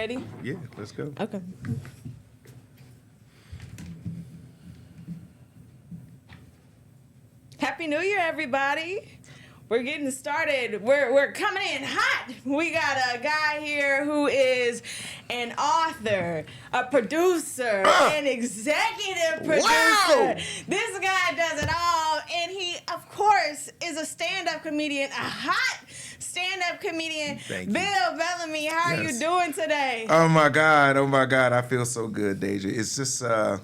ready? Yeah, let's go. Okay. Happy New Year, everybody. We're getting started. We're coming in hot. We got a guy here who is an author, a producer, an executive producer. Wow. This guy does it all, and he, of course, is a stand-up comedian, a hot stand-up comedian. Thank you. Bill Bellamy, how are you doing today? Oh my God, I feel so good, Deja. It's just, I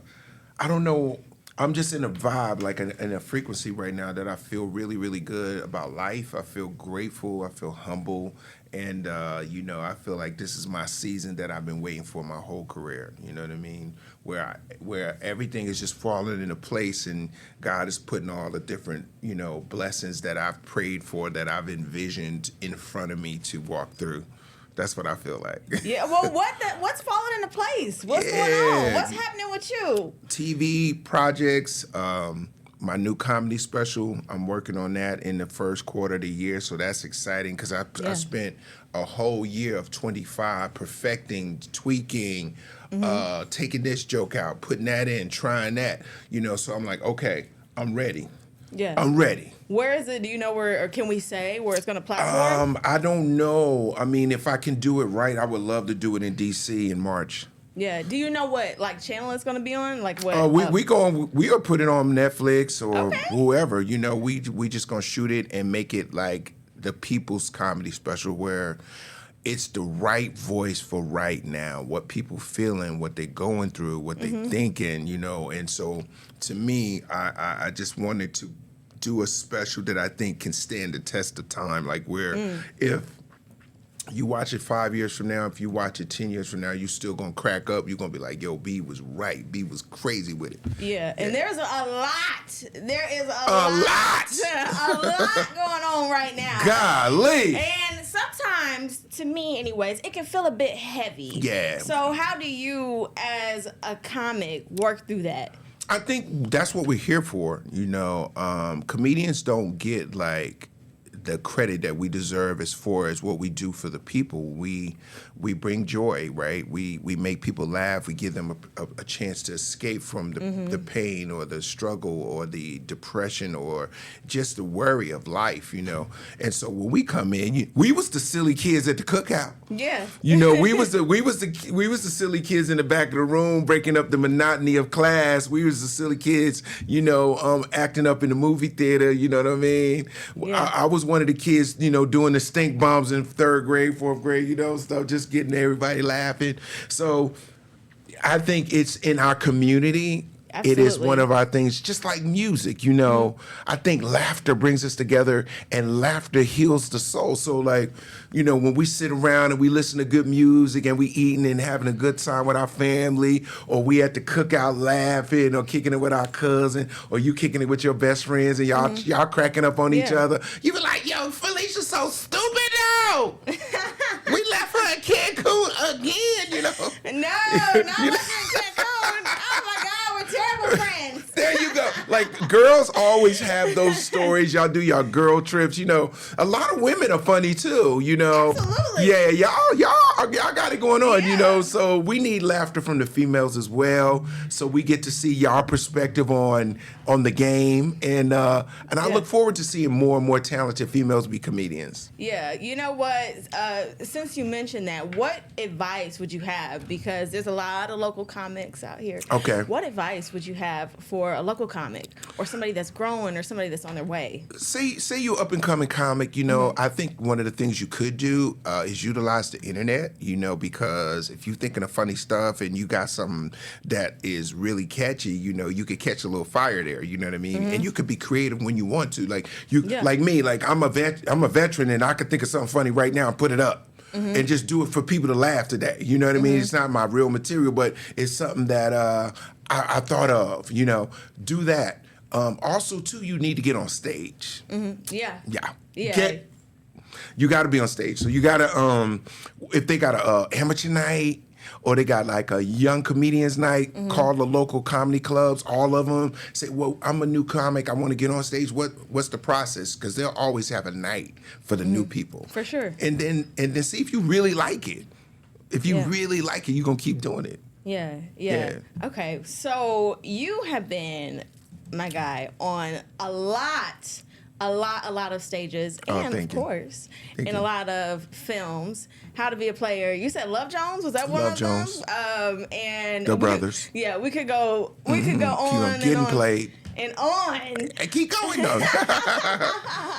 don't know. I'm just in a vibe, like in a frequency right now that I feel really, really good about life. I feel grateful. I feel humble. And, I feel like this is my season that I've been waiting for my whole career. You know what I mean? Where everything is just falling into place and God is putting all the different, blessings that I've prayed for, that I've envisioned in front of me to walk through. That's what I feel like. Yeah, well, what's falling into place? What's going on? What's happening with you? TV projects, my new comedy special, I'm working on that in the first quarter of the year, so that's exciting because I spent a whole year of 25 perfecting, tweaking, taking this joke out, putting that in, trying that, so I'm like, okay, I'm ready. Yeah. I'm ready. Where is it? Do you know where, or can we say where it's going to platform? I don't know. I mean, if I can do it right, I would love to do it in D.C. in March. Yeah. Do you know what channel it's going to be on? Like what? We'll put it on Netflix or whoever. We just gonna shoot it and make it like the people's comedy special where it's the right voice for right now, what people feeling, what they're going through, what they thinking, And so to me, I just wanted to do a special that I think can stand the test of time, like where if you watch it 5 years from now, if you watch it 10 years from now, you still gonna crack up. You're gonna be like, yo, B was right. B was crazy with it. Yeah, and there's a lot. There is a lot going on right now. Golly. And sometimes, to me anyways, it can feel a bit heavy. Yeah. So how do you, as a comic, work through that? I think that's what we're here for. Comedians don't get like the credit that we deserve as far as what we do for the people. We bring joy, right? We make people laugh. We give them a chance to escape from the pain or the struggle or the depression or just the worry of life, And so when we come in, we was the silly kids at the cookout. Yeah. We was the silly kids in the back of the room breaking up the monotony of class. We was the silly kids, acting up in the movie theater. You know what I mean? Yeah. I was one of the kids, doing the stink bombs in 3rd grade, 4th grade, stuff, just getting everybody laughing. So I think it's in our community. Absolutely. It is one of our things, just like music, I think laughter brings us together and laughter heals the soul. So when we sit around and we listen to good music and we eating and having a good time with our family, or we at the cookout laughing or kicking it with our cousin, or you kicking it with your best friends and y'all cracking up on each other, you be like, yo, Felicia's so stupid now. We left her at Cancun again, No, not in Cancun. Oh my God. Terrible friends. There you go. Like, girls always have those stories. Y'all do y'all girl trips. A lot of women are funny too. Absolutely. Yeah, y'all got it going on. So we need laughter from the females as well. So we get to see y'all perspective on the game, and I look forward to seeing more and more talented females be comedians. Yeah, you know what? Since you mentioned that, what advice would you have? Because there's a lot of local comics out here. Okay. What advice would you have for a local comic or somebody that's growing or somebody that's on their way? Say you're up and coming comic, I think one of the things you could do is utilize the internet, because if you're thinking of funny stuff and you got something that is really catchy, you could catch a little fire there, you know what I mean? And you could be creative when you want to. Like like me, like I'm a veteran and I could think of something funny right now and put it up. And just do it for people to laugh today. You know what I mean? It's not my real material, but it's something that I thought of, do that. Also, too, you need to get on stage. Yeah. You got to be on stage. So you got to, if they got a amateur night, or they got like a young comedians night, call the local comedy clubs, all of them, say, well, I'm a new comic, I want to get on stage. What's the process? Because they'll always have a night for the new people. For sure. And then see if you really like it. If you really like it, you're going to keep doing it. Yeah. Okay, so you have been, my guy, on a lot of stages, and of course, in a lot of films. How to Be a Player. You said Love Jones? Was that one of them? Love Jones. And The Brothers. Yeah, we could go on Getting and on. played. And on. And keep going though.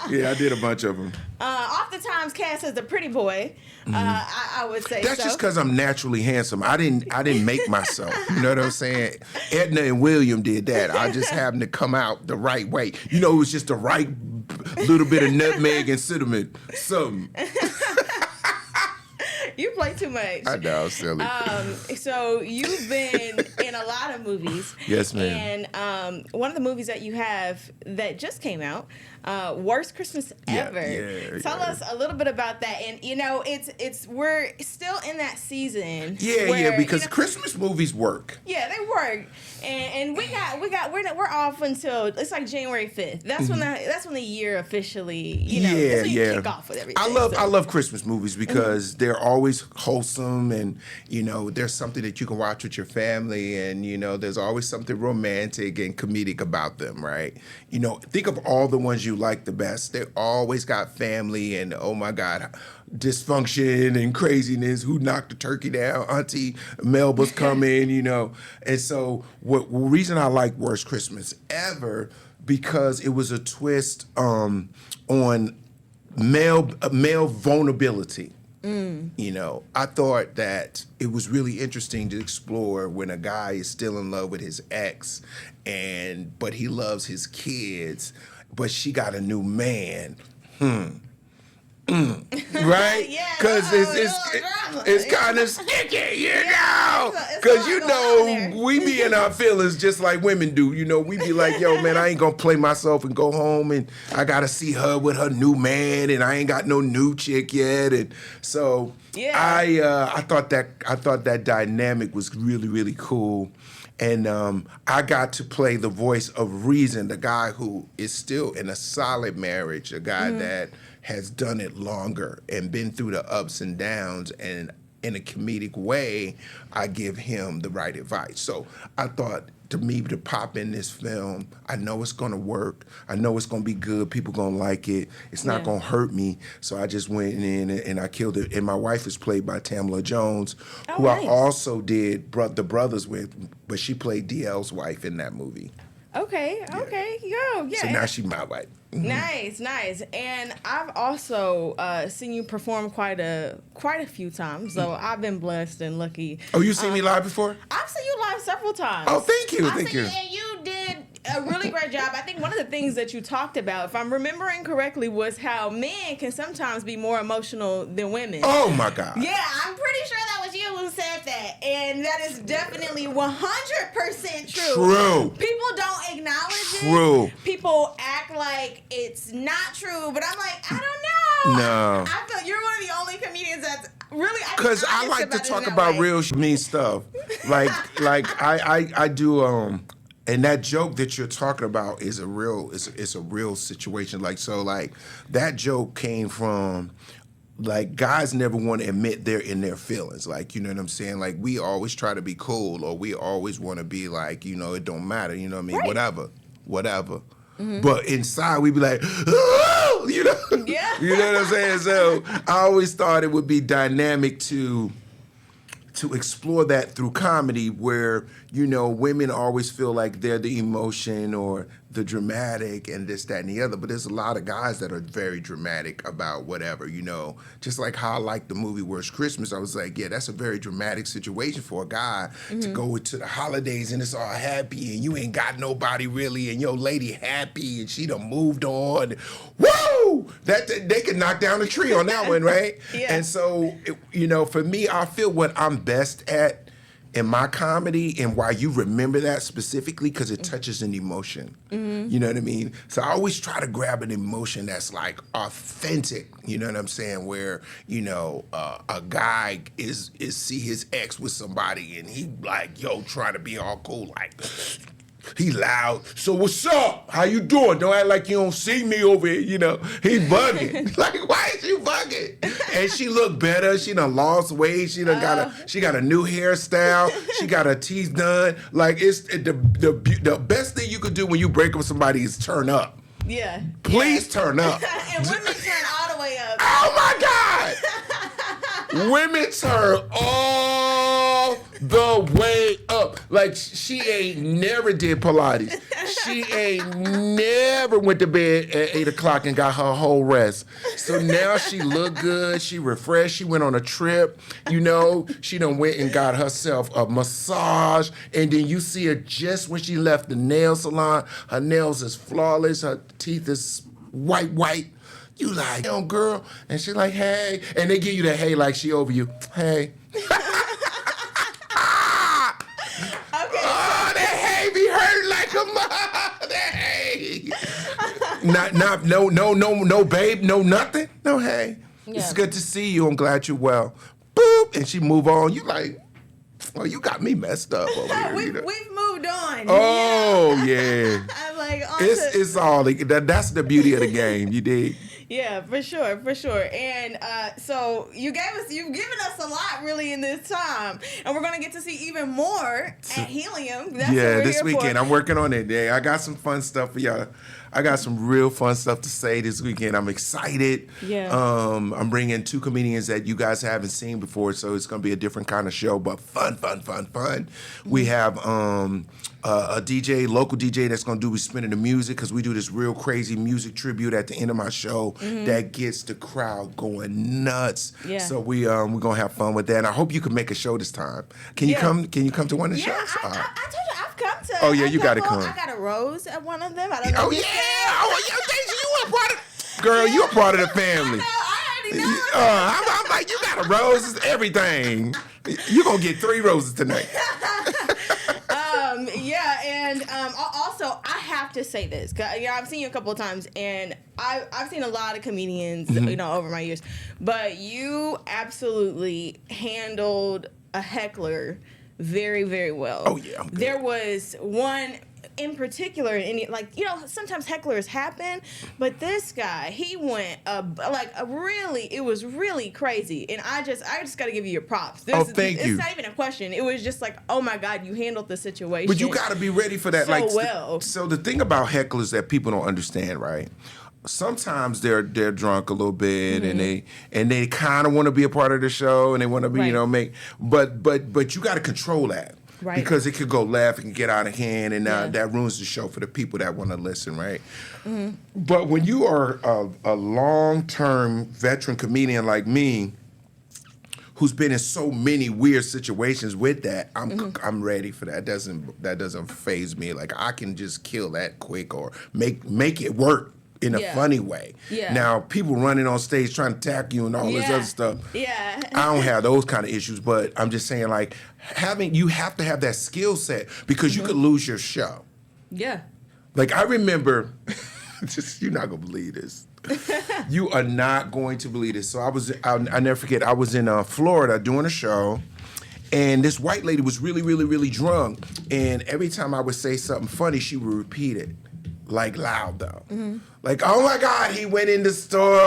Yeah, I did a bunch of them. Oftentimes cast as the pretty boy. I would say that's just because I'm naturally handsome. I didn't make myself. You know what I'm saying? Edna and William did that. I just happened to come out the right way. You know, it was just the right little bit of nutmeg and cinnamon. Something. You play too much. I know, I'm silly. So you've been in a lot of movies. Yes, ma'am. And one of the movies that you have that just came out, Worst Christmas Ever. Tell us a little bit about that. And you know, we're still in that season. Yeah, because Christmas movies work. Yeah, they work. And we're off until it's like January 5th. That's when the year officially, that's when you kick off with everything. I love Christmas movies because they're always wholesome, and there's something that you can watch with your family, and there's always something romantic and comedic about them, right? Think of all the ones you like the best. They always got family and, oh my God, dysfunction and craziness. Who knocked the turkey down? Auntie Melba's coming, And so the reason I like Worst Christmas Ever, because it was a twist on male vulnerability. I thought that it was really interesting to explore when a guy is still in love with his ex, but he loves his kids, but she got a new man. Right? Because it's kind of sticky, Because, we be in our feelings just like women do. We be like, yo, man, I ain't going to play myself and go home, and I got to see her with her new man, and I ain't got no new chick yet. And so I thought that dynamic was really, really cool. And I got to play the voice of reason, the guy who is still in a solid marriage, a guy that has done it longer and been through the ups and downs, and in a comedic way, I give him the right advice. So I thought, to me, to pop in this film, I know it's going to work. I know it's going to be good. People going to like it. It's not going to hurt me. So I just went in and I killed it. And my wife is played by Tamala Jones, who nice. I also did The Brothers with, but she played DL's wife in that movie. Okay. Yo, yeah. So now she's my wife. Nice. And I've also seen you perform quite a few times. So I've been blessed and lucky. Oh, you seen me live before? I've seen you live several times. Oh, thank you. Thank you. And you did a really great job. I think one of the things that you talked about, if I'm remembering correctly, was how men can sometimes be more emotional than women. Oh, my God. Yeah, I'm pretty sure that was you who said that. And that is definitely 100% true. People don't acknowledge it. People act like it's not true. But I'm like, I don't know. No. I feel you're one of the only comedians that's really... Because I like to talk about real mean stuff. Like I do... And that joke that you're talking about is a real situation. Like that joke came from, like, guys never want to admit they're in their feelings. Like, you know what I'm saying? Like, we always try to be cool, or we always want to be like, it don't matter. You know what I mean? Right. Whatever. Mm-hmm. But inside we be like, oh, Yeah. You know what I'm saying? So I always thought it would be dynamic to explore that through comedy, where, women always feel like they're the emotion or the dramatic and this, that, and the other. But there's a lot of guys that are very dramatic about whatever, Just like how I like the movie Worst Christmas, I was like, yeah, that's a very dramatic situation for a guy to go into the holidays and it's all happy and you ain't got nobody really and your lady happy and she done moved on. Woo! That they can knock down a tree on that one, right? Yeah. And so, for me, I feel what I'm best at in my comedy, and why you remember that specifically, because it touches an emotion. Mm-hmm. You know what I mean? So I always try to grab an emotion that's like authentic. You know what I'm saying? Where a guy is see his ex with somebody, and he like trying to be all cool, like He loud. So what's up? How you doing? Don't act like you don't see me over here. You know, he bugging. Like, why is you bugging? And she look better. She done lost weight. She done she got a new hairstyle. She got her teeth done. Like, it's the best thing you could do when you break up with somebody is turn up. Yeah. Please turn up. And women turn all the way up. Oh my God! Women turn all the way up. Like, she ain't never did Pilates. She ain't never went to bed at 8 o'clock and got her whole rest. So now she look good. She refreshed. She went on a trip. You know, she done went and got herself a massage. And then you see her just when she left the nail salon. Her nails is flawless. Her teeth is white. You like, damn, girl. And she like, hey. And they give you that hey like she over you. Hey. Okay. Oh, that hey be hurt like a mother. That hey. No, babe, no nothing. No, hey. Yeah. It's good to see you. I'm glad you're well. Boop. And she move on. You like, well, you got me messed up over here. We've moved on. Oh, yeah. I'm like, it's all, that's the beauty of the game, you dig? Yeah, for sure. And so you've given us a lot really in this time, and we're gonna get to see even more at Helium. That's this weekend I'm working on it. Yeah, I got some fun stuff for y'all. I got some real fun stuff to say this weekend. I'm excited. Yeah. I'm bringing 2 comedians that you guys haven't seen before, so it's gonna be a different kind of show, but fun. Mm-hmm. We have a DJ, local DJ that's gonna do spinning the music, because we do this real crazy music tribute at the end of my show that gets the crowd going nuts. Yeah. So we're gonna have fun with that. And I hope you can make a show this time. Can you come? Can you come to one of the shows? I told you I've come to. Oh yeah, you gotta come. I got a rose at one of them. I don't know. Oh yeah. Oh yeah. You a part of. Girl, you a part of the family. I already know. I'm like, you got a rose, everything. You gonna get 3 roses tonight. Also, I have to say this, 'cause, I've seen you a couple of times, and I've seen a lot of comedians, over my years, but you absolutely handled a heckler very, very well. Oh yeah, I'm good. There was one in particular, and sometimes hecklers happen, but this guy, he went it was really crazy, and I just got to give you your props. Thank you. It's not even a question. It was just like, oh my God, you handled the situation. But you got to be ready for that. So well. So the thing about hecklers that people don't understand, right? Sometimes they're drunk a little bit, and they kind of want to be a part of the show, and they want to be, but you got to control that. Right. Because it could go left and get out of hand, and that ruins the show for the people that want to listen, right? Mm-hmm. But when you are a long-term veteran comedian like me, who's been in so many weird situations with that, I'm ready for that. That doesn't faze me. Like, I can just kill that quick or make it work in a funny way. Yeah. Now, people running on stage trying to attack you and all this other stuff. Yeah. I don't have those kind of issues, but I'm just saying, like, you have to have that skill set, because you could lose your show. Yeah. Like, I remember, you're not gonna believe this. You are not going to believe this. So I'll never forget, I was in Florida doing a show, and this white lady was really, really, really drunk, and every time I would say something funny, she would repeat it. Like, loud though. Like, oh my God, he went in the store.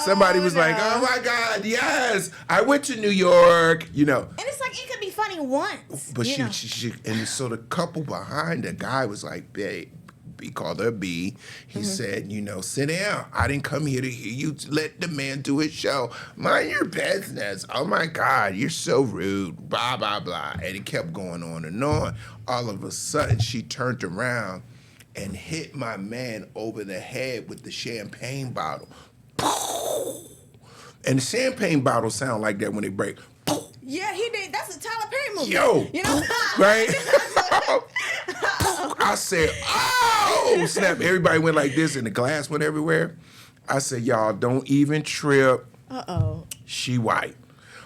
Somebody was like, oh my God, yes, I went to New York, And it's like, it could be funny once. But she and so the couple behind the guy was like, babe, he called her B. He said, sit down. I didn't come here to hear you let the man do his show. Mind your business. Oh my God, you're so rude. Blah, blah, blah. And it kept going on and on. All of a sudden, she turned around and hit my man over the head with the champagne bottle. And the champagne bottles sound like that when they break. Yeah, he did. That's a Tyler Perry movie. Yo, right? I said, oh, snap. Everybody went like this, and the glass went everywhere. I said, y'all, don't even trip. Uh-oh. She white.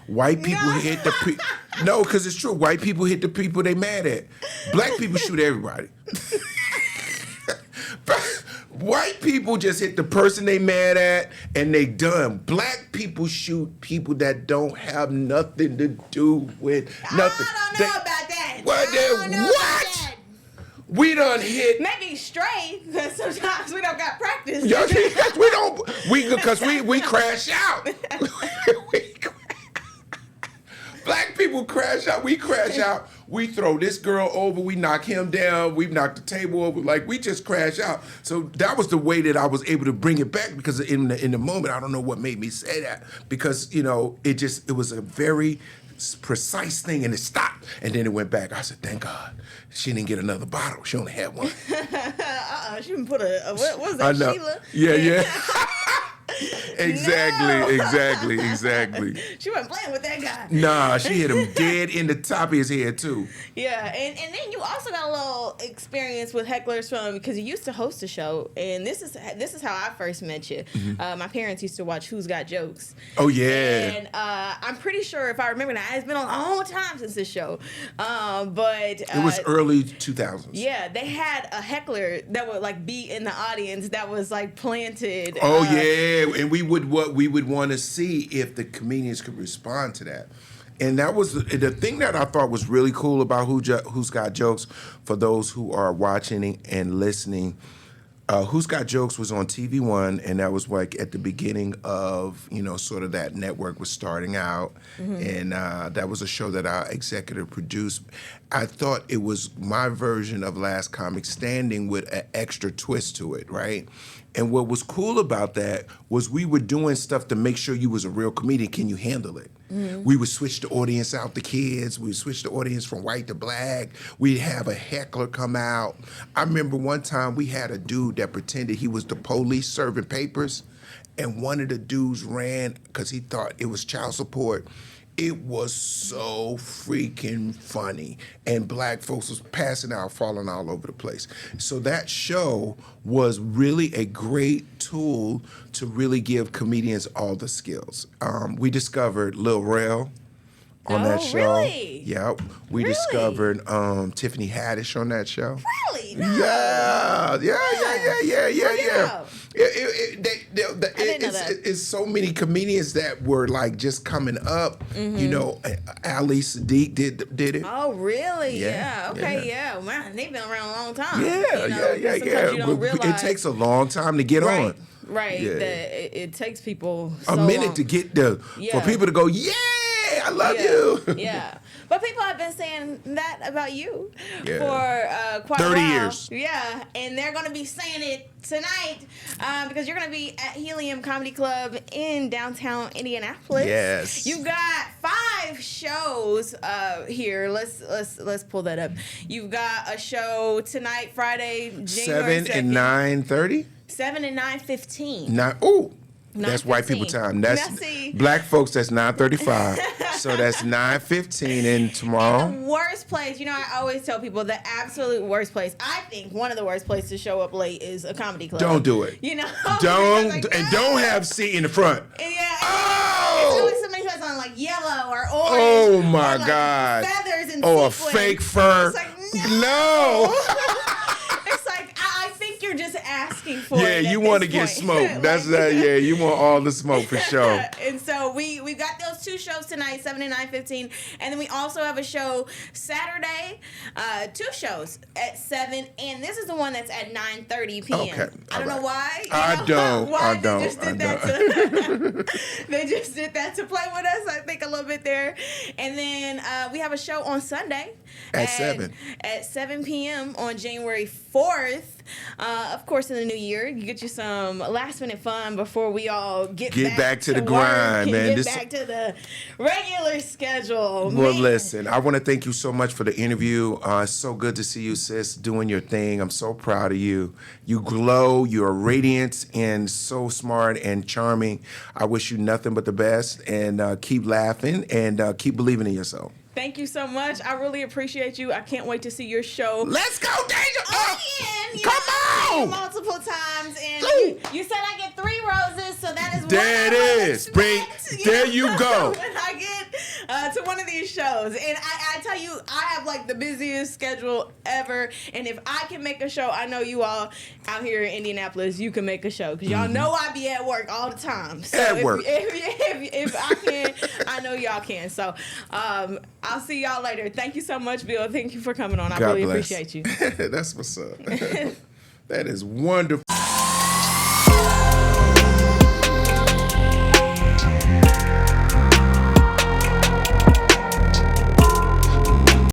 White people hit the people. No, because it's true. White people hit the people they mad at. Black people shoot everybody. White people just hit the person they mad at, and they done. Black people shoot people that don't have nothing to do with nothing. I don't know about that. What? We done hit. Maybe stray, because sometimes we don't got practice. Y'all see, we don't. Because we crash out. Black people crash out. We crash out. We throw this girl over. We knock him down. We knock the table over. Like, we just crash out. So that was the way that I was able to bring it back, because in the moment, I don't know what made me say that, because it was a very precise thing, and it stopped, and then it went back. I said, thank God she didn't get another bottle. She only had one. She didn't put what was that, Sheila? Yeah. Exactly. She wasn't playing with that guy. Nah, she hit him dead in the top of his head too. Yeah, and then you also got a little experience with hecklers because you used to host a show, and this is how I first met you. Mm-hmm. My parents used to watch Who's Got Jokes. Oh yeah. And I'm pretty sure, if I remember now, it's been a long time since this show, but it was early 2000s. Yeah, they had a heckler that would like be in the audience that was like planted. Oh yeah. And we would want to see if the comedians could respond to that. And that was the thing that I thought was really cool about Who's Got Jokes, for those who are watching and listening. Who's Got Jokes was on TV One, and that was like at the beginning of, sort of that network was starting out. And that was a show that I executive produced. I thought it was my version of Last Comic Standing with an extra twist to it, right? And what was cool about that was we were doing stuff to make sure you was a real comedian. Can you handle it? We would switch the audience out to kids. We would switch the audience from white to black. We'd have a heckler come out. I remember one time we had a dude that pretended he was the police serving papers, and one of the dudes ran because he thought it was child support. It was so freaking funny. And black folks was passing out, falling all over the place. So that show was really a great tool to really give comedians all the skills. We discovered Lil Rel on that show. Really? Yep. We discovered Tiffany Haddish on that show. Really? No. Yeah. It's so many comedians that were like just coming up. Ali Sadiq did it. Oh, really? Yeah. Okay. Yeah. Man, they've been around a long time. Yeah. Sometimes you don't realize. It takes a long time to get on. Right. Yeah. It takes people a minute to get for people to go, yeah, I love you. Yeah. But people have been saying that about you for quite 30 a while. years. Yeah, and they're going to be saying it tonight because you're going to be at Helium Comedy Club in downtown Indianapolis. Yes. You've got 5 shows here. Let's pull that up. You've got a show tonight, Friday, January 7 and 9:30. 7 and 9:15. That's white people time. That's Messy. Black folks. That's 9:35. So that's 9:15 and tomorrow. And the worst place, I always tell people the absolute worst place. I think one of the worst places to show up late is a comedy club. Don't do it. Don't have seat in the front. Yeah. Oh. It's always somebody who has on like yellow or orange. Oh my or, like, God. Feathers and a sequins. fake fur. It's like no. It's like I think you're just asking for it. Yeah, you want to get smoked. That's you want all the smoke for sure. And so we've got those 2 shows tonight, 7 and 9:15, and then we also have a show Saturday, 2 shows at 7, and this is the one that's at 9:30 p.m. Okay, I don't know why. I don't. They just did that to play with us. I think a little bit there, and then we have a show on Sunday at 7 at 7 p.m. on January 4th. Of course, in the new year, you get you some last minute fun before we all get back to the grind, man. Get back to the regular schedule. Well, listen, I want to thank you so much for the interview. It's so good to see you, sis, doing your thing. I'm so proud of you. You glow. You're radiant and so smart and charming. I wish you nothing but the best, and keep laughing and keep believing in yourself. Thank you so much. I really appreciate you. I can't wait to see your show. Let's go, Deja! Come on! Multiple times, and you said I get 3 roses, so that is there. It is. There you go. When I get to one of these shows, and I tell you, I have like the busiest schedule ever. And if I can make a show, I know you all out here in Indianapolis, you can make a show. Because y'all know I be at work all the time. So At work. If I can, I know y'all can. So I'll see y'all later. Thank you so much, Bill. Thank you for coming on. I God really bless. appreciate you. That's what's up. That is wonderful.